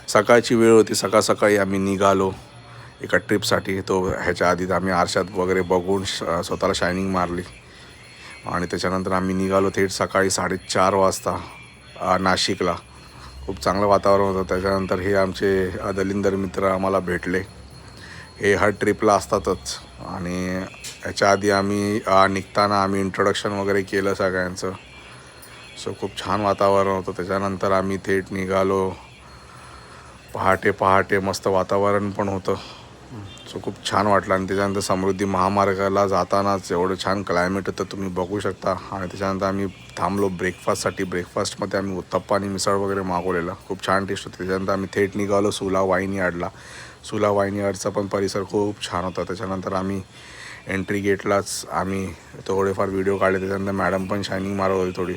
सकाळची वेळ होती, सकाळी आम्ही निघालो एका ट्रिपसाठी. तो ह्याच्या आधीच आम्ही आरशात वगैरे बघून स्वतःला शायनिंग मारली आणि त्याच्यानंतर आम्ही निघालो थेट सकाळी 4:30 वाजता नाशिकला. खूप चांगलं वातावरण होतं. त्याच्यानंतर हे आमचे दलिंदर मित्र आम्हाला भेटले. हे हर ट्रिपला असतातच आणि याच्या आधी आम्ही निघताना आम्ही इंट्रोडक्शन वगैरे केलं सगळ्यांचं. सो खूप छान वातावरण होतं. त्याच्यानंतर आम्ही थेट निघालो पहाटे मस्त वातावरण पण होतं. सो खूप छान वाटलं. आणि त्याच्यानंतर समृद्धी महामार्गाला जातानाच एवढं छान क्लायमेट होतं तुम्ही बघू शकता. आणि त्याच्यानंतर आम्ही थांबलो ब्रेकफास्टसाठी. ब्रेकफास्टमध्ये आम्ही उत्तप्पा आणि मिसळ वगैरे मागवलेलं. खूप छान टेस्ट होती. त्याच्यानंतर आम्ही थेट निघालो सुला वाईन यार्डला. सुला वाईन यार्डचा पण परिसर खूप छान होता. त्याच्यानंतर आम्ही एंट्री गेटलाच आम्ही थोडेफार व्हिडिओ काढले. त्याच्यानंतर मॅडम पण शायनिंग मारत होती थोडी.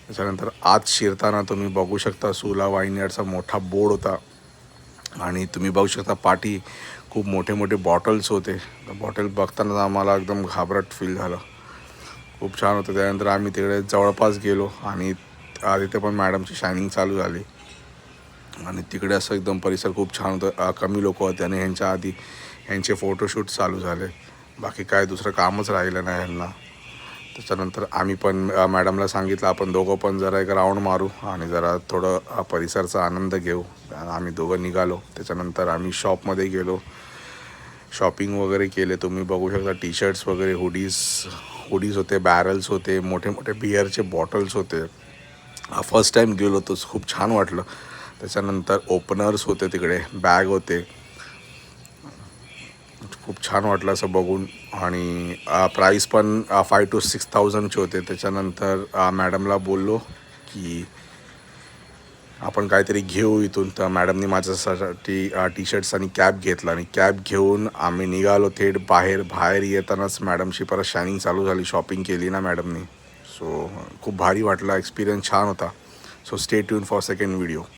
त्याच्यानंतर आत शिरताना तुम्ही बघू शकता सुला वाईन यार्डचा मोठा बोर्ड होता आणि तुम्ही बघू शकता पाठी खूप मोठे बॉटल्स होते. बॉटल बघतानाच आम्हाला एकदम घाबरट फील झालं. खूप छान होतं. त्यानंतर आम्ही तिकडे जवळपास गेलो आणि तिथे पण मॅडमची शायनिंग चालू झाली आणि तिकडे असं एकदम परिसर खूप छान होतं. कमी लोक होते आणि ह्यांच्या आधी ह्यांचे फोटोशूट चालू झाले. बाकी काय दुसरं कामच राहिलं नाही ह्यांना. त्याच्यानंतर आम्ही पण मॅडमला सांगितलं आपण दोघं पण जरा एक राऊंड मारू आणि जरा थोडं परिसरचा आनंद घेऊ. आम्ही दोघं निघालो. त्याच्यानंतर आम्ही शॉपमध्ये गेलो, शॉपिंग वगैरे केले. तुम्ही बघू शकता टी शर्ट्स वगैरे, हुडीज होते, बॅरल्स होते, मोठे बिअरचे बॉटल्स होते. फर्स्ट टाईम गेलो तो खूप छान वाटलं. त्याच्यानंतर ओपनर्स होते तिकडे, बॅग होते. खूप छान वाटलं असं बघून. आणि प्राईस पण 5,000 to 6,000चे होते. त्याच्यानंतर मॅडमला बोललो की आपण काहीतरी घेऊ इथून. तर मॅडमनी माझ्यासाठी टी शर्ट्स आणि कॅप घेतला आणि कॅप घेऊन आम्ही निघालो थेट बाहेर येतानाच मॅडमची परत शायनिंग चालू झाली. शॉपिंग केली ना मॅडमनी. सो खूप भारी वाटला. एक्सपिरियन्स छान होता. So stay tune for second video.